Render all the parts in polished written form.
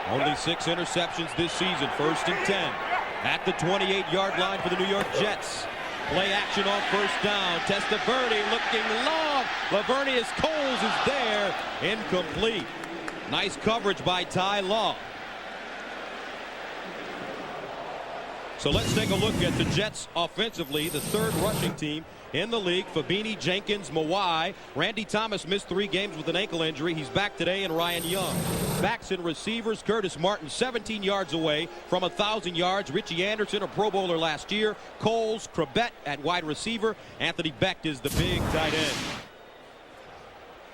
Only 6 interceptions this season. 1st and 10 at the 28-yard line for the New York Jets. Play action on 1st down. Testaverde looking long. Lavernius Coles is there. Incomplete. Nice coverage by Ty Law. So let's take a look at the Jets offensively. The 3rd rushing team in the league. Fabini, Jenkins, Mawai. Randy Thomas missed 3 games with an ankle injury. He's back today, and Ryan Young. Backs and receivers. Curtis Martin 17 yards away from 1,000 yards. Richie Anderson, a Pro Bowler last year. Coles, Krebet at wide receiver. Anthony Becht is the big tight end.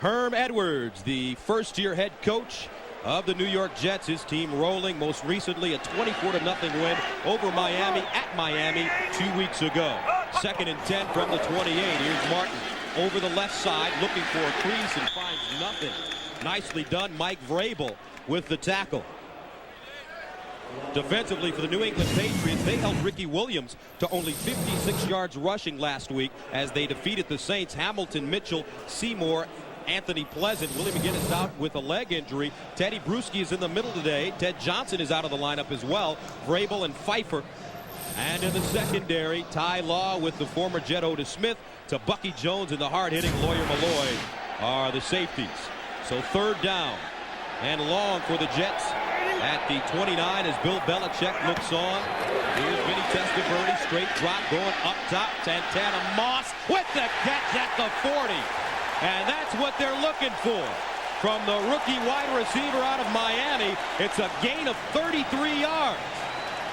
Herm Edwards, the first-year head coach of the New York Jets. His team rolling, most recently a 24-0 win over Miami at Miami 2 weeks ago. 2nd and 10 from the 28. Here's Martin over the left side looking for a crease and finds nothing. Nicely done. Mike Vrabel with the tackle. Defensively for the New England Patriots, they held Ricky Williams to only 56 yards rushing last week as they defeated the Saints. Hamilton, Mitchell, Seymour, Anthony Pleasant. Willie McGinnis out with a leg injury. Teddy Bruschi is in the middle today. Ted Johnson is out of the lineup as well. Vrabel and Pfeiffer. And in the secondary, Ty Law with the former Jet Otis Smith to Bucky Jones and the hard-hitting Lawyer Malloy are the safeties. So 3rd down and long for the Jets at the 29 as Bill Belichick looks on. Here's Vinny Testaverde, straight drop going up top. Santana Moss with the catch at the 40. And that's what they're looking for from the rookie wide receiver out of Miami. It's a gain of 33 yards.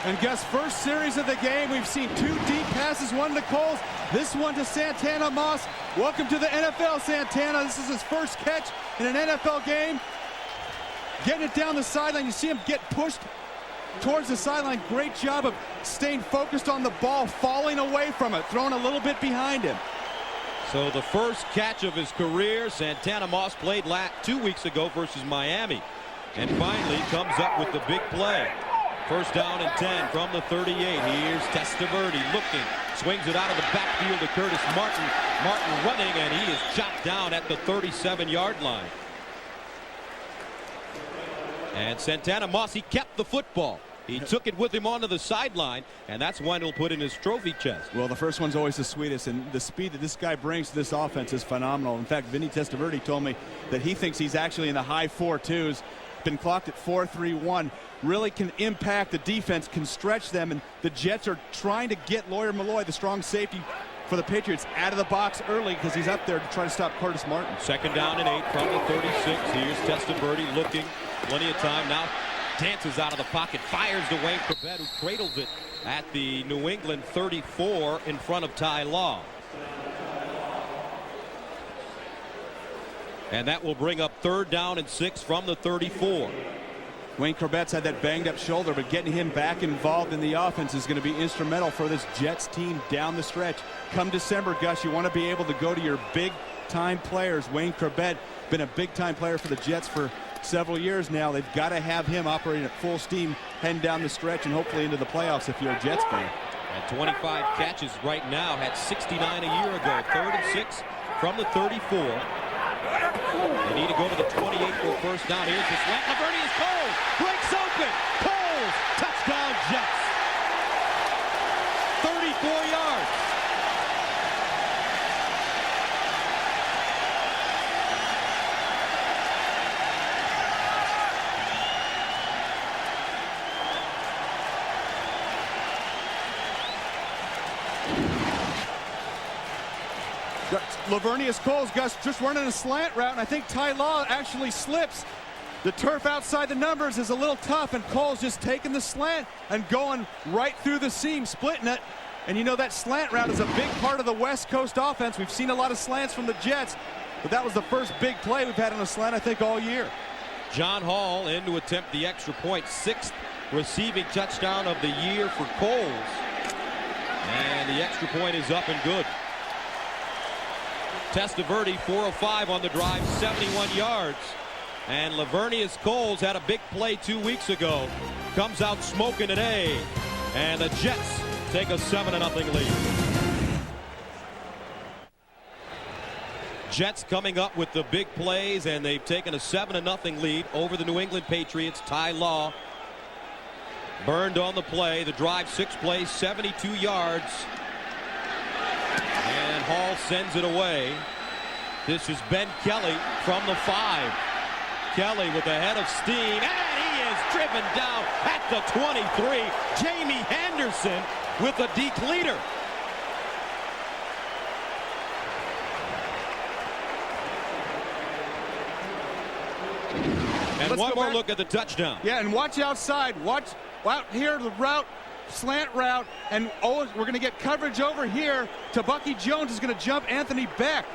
And Gus, first series of the game, we've seen 2 deep passes, one to Coles, this one to Santana Moss. Welcome to the NFL, Santana. This is his first catch in an NFL game. Getting it down the sideline. You see him get pushed towards the sideline. Great job of staying focused on the ball, falling away from it, throwing a little bit behind him. So the first catch of his career. Santana Moss played 2 weeks ago versus Miami. And finally comes up with the big play. 1st down and 10 from the 38. Here's Testaverde looking. Swings it out of the backfield to Curtis Martin. Martin running, and he is chopped down at the 37-yard line. And Santana Moss, he kept the football. He took it with him onto the sideline, and that's one he'll put in his trophy chest. Well, the first one's always the sweetest, and the speed that this guy brings to this offense is phenomenal. In fact, Vinny Testaverde told me that he thinks he's actually in the high 4.2s, been clocked at 4.31, really can impact the defense, can stretch them, and the Jets are trying to get Lawyer Malloy, the strong safety for the Patriots, out of the box early because he's up there to try to stop Curtis Martin. 2nd down and 8 from the 36. Here's Testaverde looking, plenty of time now. Dances out of the pocket, fires to Wayne Krebet, who cradles it at the New England 34 in front of Ty Law. And that will bring up 3rd down and 6 from the 34. Wayne Krebet's had that banged up shoulder, but getting him back involved in the offense is going to be instrumental for this Jets team down the stretch. Come December, Gus, you want to be able to go to your big-time players. Wayne Krebet, been a big-time player for the Jets for several years now. They've got to have him operating at full steam heading down the stretch and hopefully into the playoffs if you're a Jets fan. And 25 catches right now, had 69 a year ago. 3rd and 6 from the 34. They need to go to the 28 for 1st down. Here's the slant. Lavernius Coles breaks open. Coles, touchdown Jets. 34 yards. Lavernius Coles, Gus, just running a slant route, and I think Ty Law actually slips. The turf outside the numbers is a little tough, and Coles just taking the slant and going right through the seam, splitting it. And you know that slant route is a big part of the West Coast offense. We've seen a lot of slants from the Jets, but that was the first big play we've had on a slant, I think, all year. John Hall in to attempt the extra point. 6th receiving touchdown of the year for Coles. And the extra point is up and good. Testaverde, 405 on the drive, 71 yards. And Lavernius Coles had a big play 2 weeks ago. Comes out smoking today. And the Jets take a 7-0 lead. Jets coming up with the big plays, and they've taken a 7-0 lead over the New England Patriots. Ty Law burned on the play. The drive, 6 plays, 72 yards. And Hall sends it away. This is Ben Kelly from the 5. Kelly with a head of steam, and he is driven down at the 23. Jamie Henderson with a decleater. And one more look at the touchdown. Yeah, and watch outside. Watch out here, the route, slant route, and we're going to get coverage over here to Bucky Jones is going to jump Anthony Beck.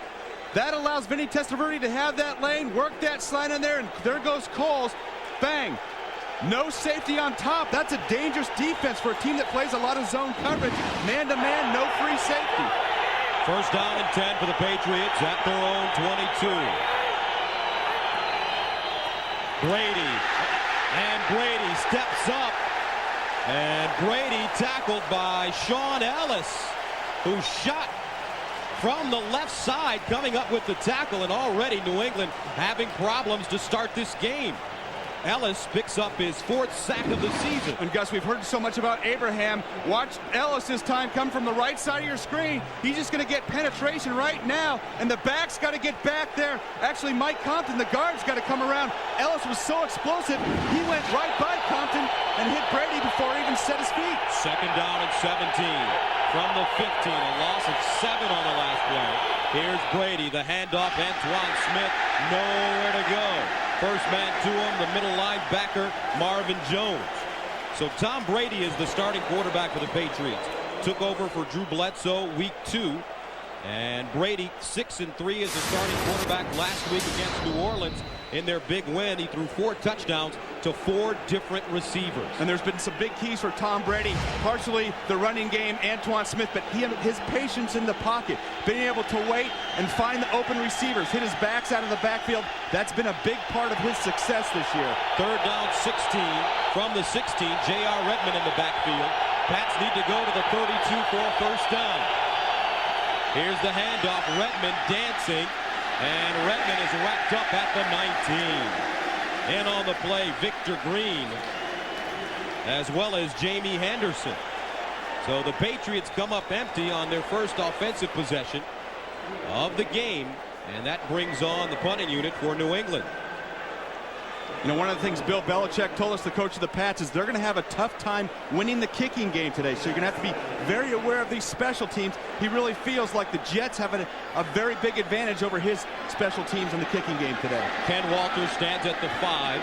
That allows Vinny Testaverde to have that lane, work that slide in there, and there goes Coles. Bang. No safety on top. That's a dangerous defense for a team that plays a lot of zone coverage. Man-to-man, no free safety. First down and 10 for the Patriots at their own 22. Brady steps up, and Brady tackled by Sean Ellis, who shot from the left side, coming up with the tackle, and already New England having problems to start this game. Ellis picks up his 4th sack of the season. And Gus, we've heard so much about Abraham. Watch Ellis this time come from the right side of your screen. He's just going to get penetration right now, and the back's got to get back there. Actually, Mike Compton, the guard's got to come around. Ellis was so explosive, he went right by Compton and hit Brady before he even set his feet. Second down and 17 from the 15. A loss of 7 on the last play. Here's Brady, the handoff, Antoine Smith, nowhere to go. First man to him, the middle linebacker, Marvin Jones. So Tom Brady is the starting quarterback for the Patriots. Took over for Drew Bledsoe week 2. And Brady 6-3 as the starting quarterback last week against New Orleans in their big win. He threw 4 touchdowns to 4 different receivers. And there's been some big keys for Tom Brady. Partially the running game, Antoine Smith, but his patience in the pocket, being able to wait and find the open receivers, hit his backs out of the backfield. That's been a big part of his success this year. Third down, 16 from the 16. J.R. Redmond in the backfield. Pats need to go to the 32 for a first down. Here's the handoff, Redmond dancing, and Redmond is wrapped up at the 19. In on the play, Victor Green, as well as Jamie Henderson. So the Patriots come up empty on their first offensive possession of the game, and that brings on the punting unit for New England. You know, one of the things Bill Belichick told us, the coach of the Pats, is they're going to have a tough time winning the kicking game today. So you're going to have to be very aware of these special teams. He really feels like the Jets have a very big advantage over his special teams in the kicking game today. Ken Walters stands at the 5.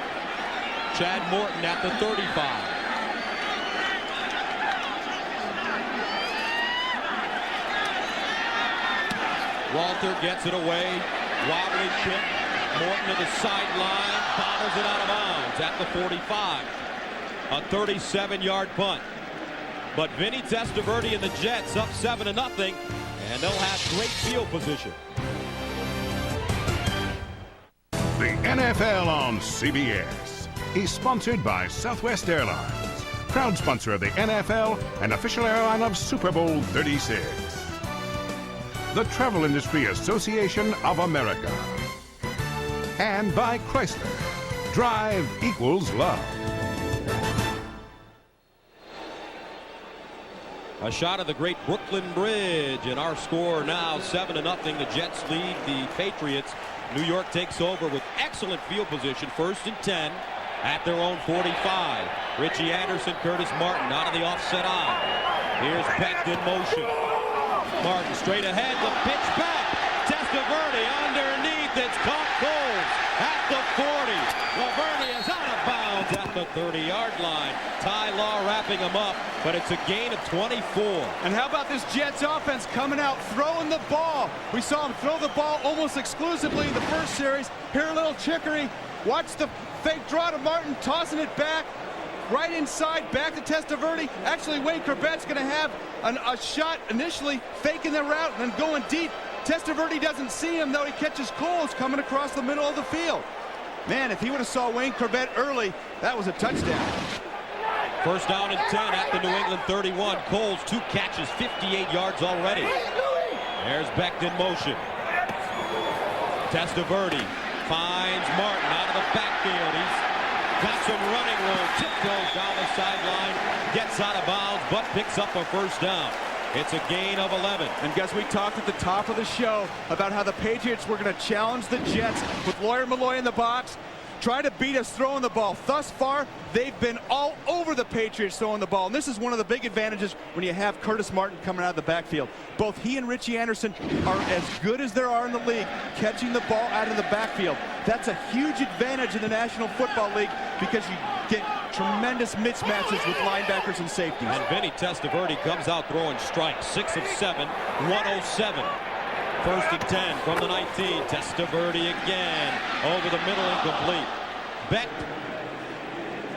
Chad Morton at the 35. Walter gets it away. Wobbly kick. Morton to the sideline, bobbles it out of bounds at the 45. A 37-yard punt. But Vinny Testaverde and the Jets up 7-0, and they'll have great field position. The NFL on CBS is sponsored by Southwest Airlines, proud sponsor of the NFL and official airline of Super Bowl 36. The Travel Industry Association of America. And by Chrysler. Drive equals love. A shot of the great Brooklyn Bridge, and our score now 7-0. The Jets lead the Patriots. New York takes over with excellent field position. 1st and 10 at their own 45. Richie Anderson, Curtis Martin out of the offset eye. Here's Beck in motion. Martin straight ahead, the pitch back. Testaverde underneath. It's caught Coles at the 40. Laverde is out of bounds at the 30-yard line. Ty Law wrapping him up, but it's a gain of 24. And how about this Jets offense coming out, throwing the ball? We saw him throw the ball almost exclusively in the first series. Here a little trickery. Watch the fake draw to Martin, tossing it back. Right inside, back to Testaverde. Actually, Wayne Corbett's going to have a shot initially, faking the route and then going deep. Testaverde doesn't see him, though. He catches Coles coming across the middle of the field. Man, if he would have saw Wayne Corbett early, that was a touchdown. First down and 10 at the New England 31. Coles, 2 catches, 58 yards already. There's Beck in motion. Testaverde finds Martin out of the backfield. He's got some running room. Tiptoes down the sideline. Gets out of bounds, but picks up a first down. It's a gain of 11. And guys, we talked at the top of the show about how the Patriots were going to challenge the Jets with Lawyer Milloy in the box, try to beat us throwing the ball. Thus far, they've been all over the Patriots throwing the ball. And this is one of the big advantages when you have Curtis Martin coming out of the backfield. Both he and Richie Anderson are as good as there are in the league, catching the ball out of the backfield. That's a huge advantage in the National Football League because you get tremendous mismatches with linebackers and safeties. And Vinny Testaverde comes out throwing strikes. 6 of 7, 107. First and 10 from the 19. Testaverde again. Over the middle, incomplete. Beck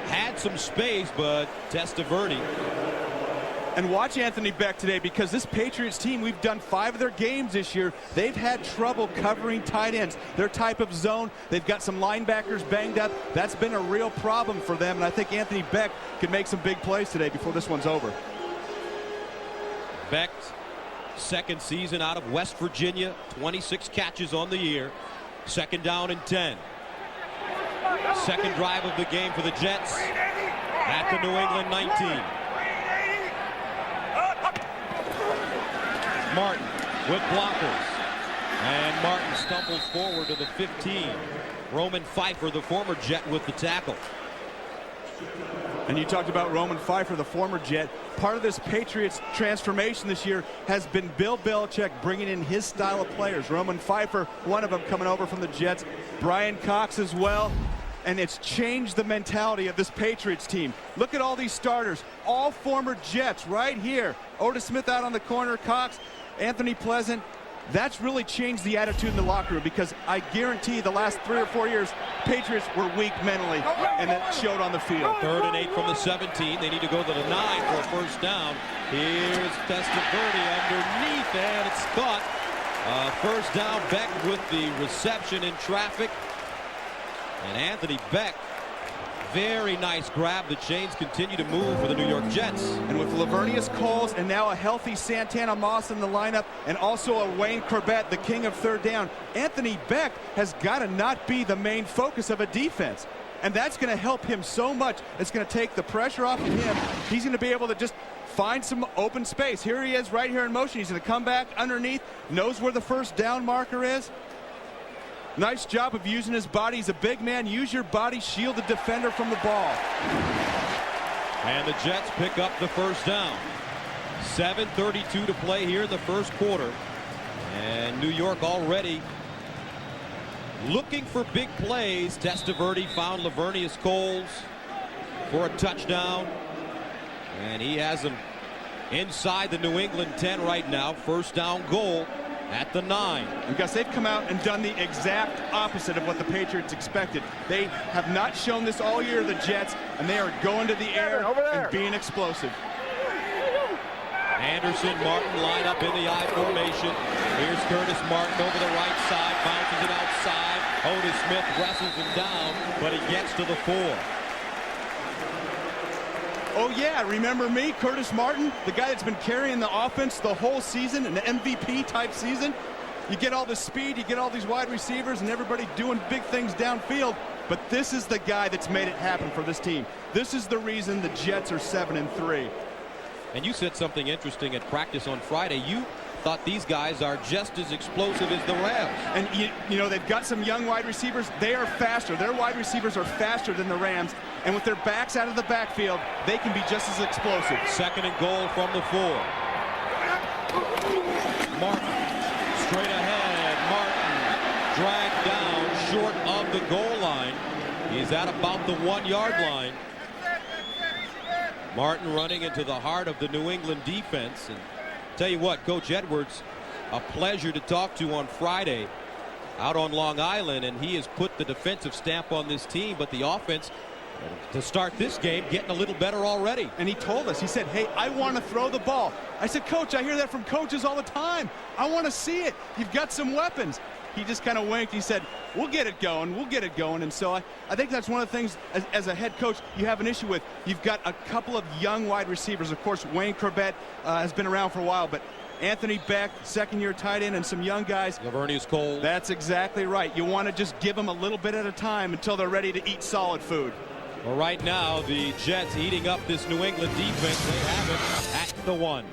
had some space, but Testaverde. And watch Anthony Beck today, because this Patriots team, we've done 5 of their games this year. They've had trouble covering tight ends. Their type of zone, they've got some linebackers banged up. That's been a real problem for them, and I think Anthony Beck could make some big plays today before this one's over. Beck's second season out of West Virginia, 26 catches on the year. Second down and 10. Second drive of the game for the Jets at the New England 19. Martin with blockers, and Martin stumbles forward to the 15. Roman Pfeiffer, the former Jet, with the tackle. And you talked about Roman Pfeiffer, the former Jet. Part of this Patriots transformation this year has been Bill Belichick bringing in his style of players. Roman Pfeiffer, one of them coming over from the Jets. Brian Cox as well. And it's changed the mentality of this Patriots team. Look at all these starters, all former Jets right here. Otis Smith out on the corner, Cox, Anthony Pleasant. That's really changed the attitude in the locker room, because I guarantee the last 3 or 4 years, Patriots were weak mentally, and it showed on the field. 3rd and 8 from the 17. They need to go to the 9 for a first down. Here's Testaverde underneath, and it's caught. First down, Beck with the reception in traffic. And Anthony Beck, very nice grab. The chains continue to move for the New York Jets. And with Lavernius Coles and now a healthy Santana Moss in the lineup, and also a Wayne Corbett, the king of third down, Anthony Beck has got to not be the main focus of a defense. And that's going to help him so much. It's going to take the pressure off of him. He's going to be able to just find some open space. Here he is right here in motion. He's going to come back underneath, knows where the first down marker is. Nice job of using his body. He's a big man. Use your body, shield the defender from the ball. And the Jets pick up the first down. 7:32 to play here in the first quarter. And New York already looking for big plays. Testaverde found Lavernius Coles for a touchdown. And he has him inside the New England 10 right now. First down goal at the 9. And guys, they've come out and done the exact opposite of what the Patriots expected. They have not shown this all year, the Jets, and they are going to the air and being explosive. Anderson, Martin line up in the I formation. Here's Curtis Martin over the right side, bounces it outside. Otis Smith wrestles him down, but he gets to the 4. Oh yeah, remember me, Curtis Martin, the guy that's been carrying the offense the whole season, an MVP type season. You get all the speed, you get all these wide receivers and everybody doing big things downfield, but this is the guy that's made it happen for this team. This is the reason the Jets are 7-3. And you said something interesting at practice on Friday. You thought these guys are just as explosive as the Rams. And you know, they've got some young wide receivers. They are faster. Their wide receivers are faster than the Rams. And with their backs out of the backfield, they can be just as explosive. Second and goal from the 4. Martin, straight ahead. Martin dragged down short of the goal line. He's at about the 1-yard line. Martin running into the heart of the New England defense. And tell you what, Coach Edwards, a pleasure to talk to on Friday out on Long Island, and he has put the defensive stamp on this team, but the offense to start this game getting a little better already. And he told us, he said, hey, I want to throw the ball. I said, Coach, I hear that from coaches all the time. I want to see it. You've got some weapons. He just kind of winked. He said, we'll get it going. We'll get it going. And so I think that's one of the things as a head coach you have an issue with. You've got a couple of young wide receivers. Of course, Wayne Corbett has been around for a while, but Anthony Beck, second-year tight end, and some young guys. Lavernius Cole. That's exactly right. You want to just give them a little bit at a time until they're ready to eat solid food. Well, right now, the Jets eating up this New England defense. They have it at the 1.